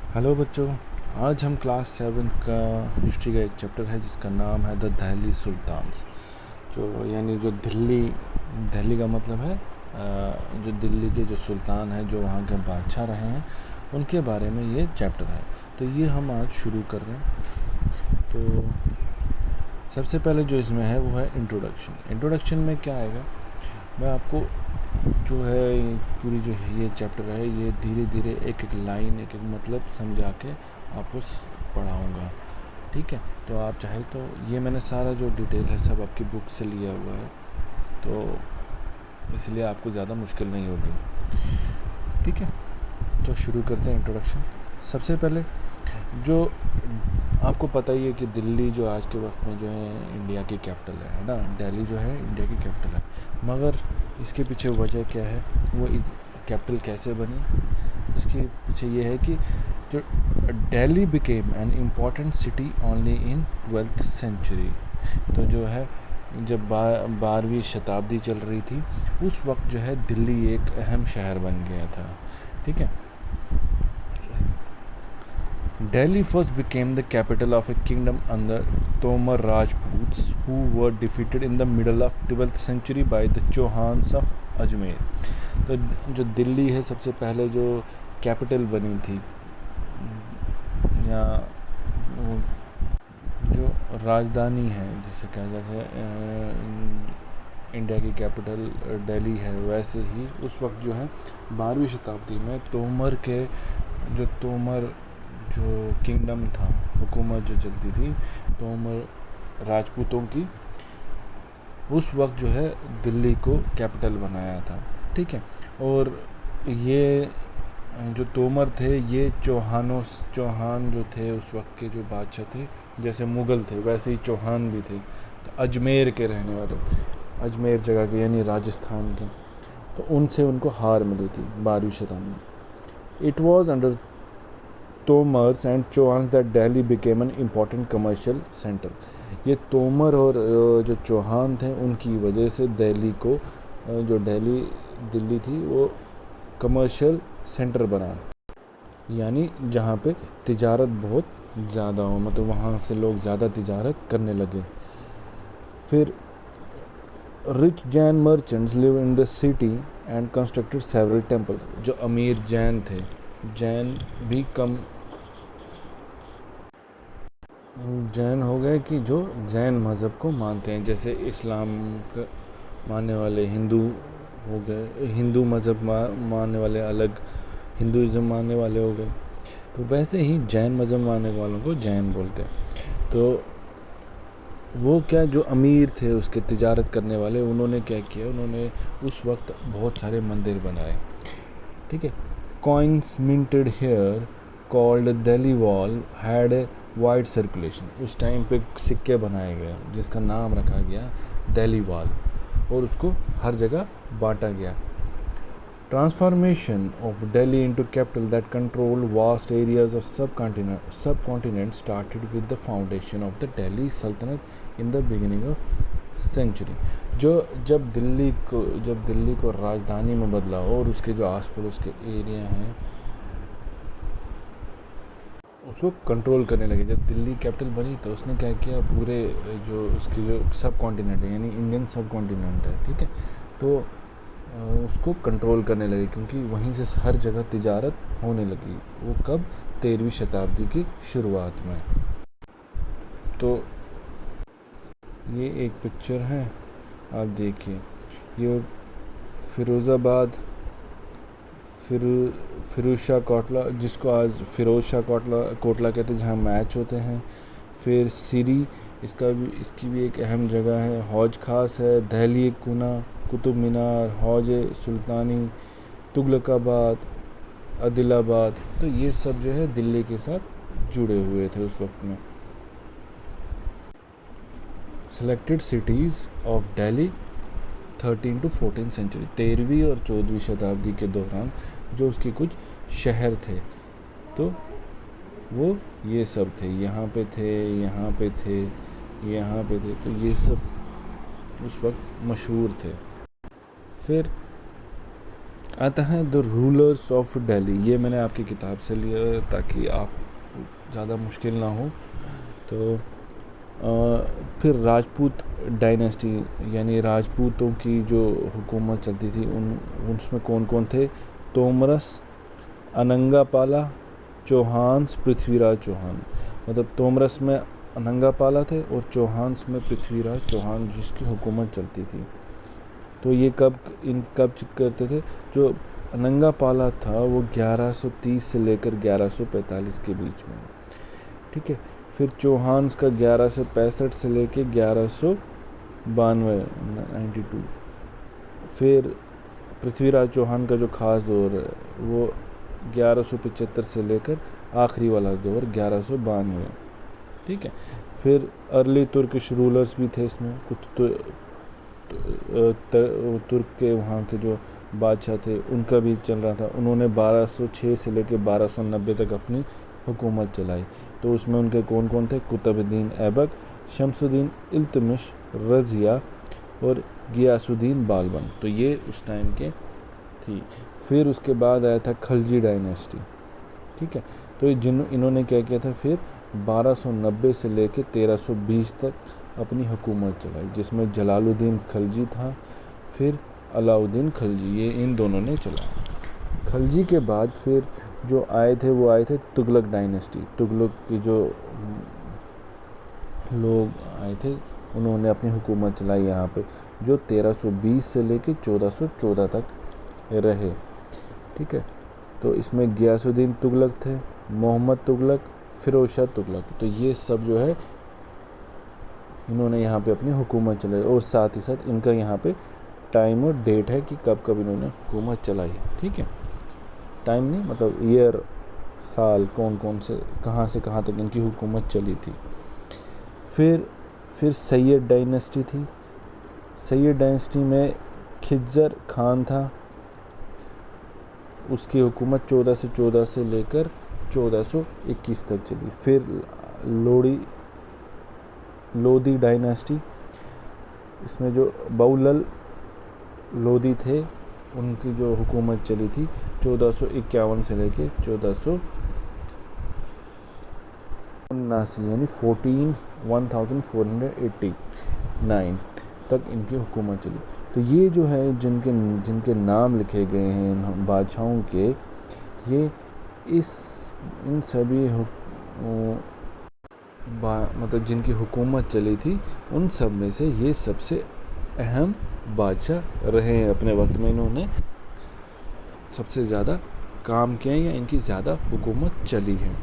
Hello बच्चों। आज हम क्लास 7 का हिस्ट्री का एक चैप्टर है जिसका नाम है द दिल्ली सुल्तान्स। यानी जो दिल्ली का मतलब है जो दिल्ली के जो सुल्तान हैं, जो वहाँ के बादशाह रहे हैं, उनके बारे में ये चैप्टर है। तो ये हम आज शुरू कर रहे हैं। तो सबसे पहले जो इसमें है वो है इंट्रोडक्शन में क्या आएगा, मैं आपको जो है पूरी जो ये चैप्टर है ये धीरे धीरे एक एक लाइन एक एक मतलब समझा के आपको पढ़ाऊँगा। ठीक है, तो आप चाहे तो ये मैंने सारा जो डिटेल है सब आपकी बुक से लिया हुआ है, तो इसलिए आपको ज़्यादा मुश्किल नहीं होगी। ठीक है, तो शुरू करते हैं इंट्रोडक्शन। सबसे पहले जो आपको पता ही है कि दिल्ली जो आज के वक्त में जो है इंडिया की कैपिटल है ना, दिल्ली जो है इंडिया की कैपिटल है। मगर इसके पीछे वजह क्या है, वो कैपिटल कैसे बनी, इसके पीछे ये है कि जो Delhi became an important city only in 12th century. तो जो है जब 12वीं शताब्दी चल रही थी उस वक्त जो है दिल्ली एक अहम शहर बन गया था। ठीक है, Delhi first became the capital of a kingdom under Tomar Rajputs, who were defeated in the middle of 12th century by the Chauhans of Ajmer. तो जो दिल्ली है सबसे पहले जो कैपिटल बनी थी, या जो राजधानी है जिसे कहा जाता है, इंडिया की कैपिटल दिल्ली है, वैसे ही उस वक्त जो है 12वीं शताब्दी में तोमर जो किंगडम था, हुकूमत जो चलती थी तोमर राजपूतों की, उस वक्त जो है दिल्ली को कैपिटल बनाया था। ठीक है, और ये जो तोमर थे ये चौहान जो थे उस वक्त के जो बादशाह थे, जैसे मुग़ल थे वैसे ही चौहान भी थे, तो अजमेर के रहने वाले, अजमेर जगह के यानी राजस्थान के, तो उनसे उनको हार मिली थी 12वीं शताब्दी में। It was under Tomars and Chauhan that Delhi became an important commercial centre. ये तोमर और जो चौहान थे उनकी वजह से दिल्ली को, जो दिल्ली थी वो कमर्शियल सेंटर बना, यानी जहाँ पे तिजारत बहुत ज़्यादा हो, मतलब वहाँ से लोग ज़्यादा तिजारत करने लगे। फिर rich Jain merchants live in the city and constructed several temples. जो अमीर जैन थे, जैन भी कम जैन हो गए कि जो जैन मज़हब को मानते हैं, जैसे इस्लाम का मानने वाले हिंदू हो गए, हिंदू मज़हब मानने वाले अलग, हिंदुज़म मानने वाले हो गए, तो वैसे ही जैन मज़हब मानने वालों को जैन बोलते हैं। तो वो क्या, जो अमीर थे उसके तिजारत करने वाले, उन्होंने क्या किया, उन्होंने उस वक्त बहुत सारे मंदिर बनाए। ठीक है, coins minted here called Dehliwal had a wide circulation. उस टाइम पे सिक्के बनाए गए जिसका नाम रखा गया दिल्ली वॉल, और उसको हर जगह बांटा गया। Transformation of Delhi into capital that control vast areas of subcontinent started with the foundation of the Delhi Sultanate in the beginning of century. जब दिल्ली को राजधानी में बदला और उसके जो आस पड़ोस के एरिया हैं उसको कंट्रोल करने लगे। जब दिल्ली कैपिटल बनी तो उसने क्या किया, पूरे जो उसकी जो सब कॉन्टिनेंट है, यानी इंडियन सब कॉन्टिनेंट है, ठीक है, तो उसको कंट्रोल करने लगे, क्योंकि वहीं से हर जगह तिजारत होने लगी। वो कब, 13वीं शताब्दी की शुरुआत में। तो ये एक पिक्चर है, आप देखिए, ये फिरोज़ाबाद, फिरोज शाह कोटला, जिसको आज फिरोज शाह कोटला कहते हैं, जहाँ मैच होते हैं। फिर सिरी, इसकी भी एक अहम जगह है। हौज खास है, दहली कुना, कुतुब मीनार, हौज सुल्तानी, तुगलकाबाद, आदिलाबाद, तो ये सब जो है दिल्ली के साथ जुड़े हुए थे उस वक्त में। Selected cities of Delhi 13 to 14 century, 13वीं और 14वीं शताब्दी के दौरान जो उसके कुछ शहर थे, तो वो ये सब थे, यहाँ पे थे, यहाँ पे थे, यहाँ पे थे, तो ये सब उस वक्त मशहूर थे। फिर आता है द रूलर्स ऑफ दिल्ली। ये मैंने आपकी किताब से लिया ताकि आप ज़्यादा मुश्किल ना हो। तो फिर राजपूत डायनेस्टी यानी राजपूतों की जो हुकूमत चलती थी उसमें कौन कौन थे? तोमरस, अनंगापाला, चौहान्स, पृथ्वीराज चौहान। मतलब तोमरस में अनंगापाला थे और चौहान्स में पृथ्वीराज चौहान जिसकी हुकूमत चलती थी। तो ये कब करते थे? जो अनंगापाला था वो 1130 से लेकर 1145 के बीच में, ठीक है। फिर चौहान्स का 1165 से लेकर 1192। फिर पृथ्वीराज चौहान का जो ख़ास दौर है वो 1175 से लेकर आखिरी वाला दौर 1192, ठीक है। फिर अर्ली तुर्किश रूलर्स भी थे इसमें, कुछ तुर्क के वहाँ के जो बादशाह थे उनका भी चल रहा था। उन्होंने 1206 से लेकर 1290 तक अपनी हुकूमत चलाई। तो उसमें उनके कौन कौन थे? कुतुबुद्दीन ऐबक, शमसुद्दीन इल्तुतमिश, रज़िया और गियासुद्दीन बालबन। तो ये उस टाइम के थी। फिर उसके बाद आया था खलजी डायनेस्टी, ठीक है। तो इन्होंने क्या किया था? फिर 1290 से लेकर 1320 तक अपनी हुकूमत चलाई, जिसमें जलालुद्दीन खलजी था, फिर अलाउद्दीन खलजी, ये इन दोनों ने चलाया। खलजी के बाद फिर जो आए थे वो आए थे तुगलक डायनेस्टी। तुगलक के जो लोग आए थे उन्होंने अपनी हुकूमत चलाई यहाँ पे, जो 1320 से लेकर 1414 तक रहे, ठीक है। तो इसमें गियासुद्दीन तुगलक थे, मोहम्मद तुगलक, फिरोज शाह तुगलक। तो ये सब जो है इन्होंने यहाँ पे अपनी हुकूमत चलाई, और साथ ही साथ इनका यहाँ पे टाइम और डेट है कि कब कब इन्होंने हुकूमत चलाई, ठीक है। टाइम नहीं मतलब ईयर, साल, कौन कौन से कहाँ तक इनकी हुकूमत चली थी। फिर सैयद डायनेस्टी थी। सैयद डायनेस्टी में खिज़र खान था, उसकी हुकूमत 1414 से लेकर 1421 तक चली। फिर लोदी डायनेस्टी, इसमें जो बाउलल लोदी थे उनकी जो हुकूमत चली थी 1451 से लेकर 1479 यानी 1489 तक इनकी हुकूमत चली। तो ये जो है जिनके नाम लिखे गए हैं बादशाहों के, ये इन सभी मतलब जिनकी हुकूमत चली थी उन सब में से ये सबसे अहम बादशाह रहे हैं अपने वक्त में। इन्होंने सबसे ज़्यादा काम किया या इनकी ज़्यादा हुकूमत चली है।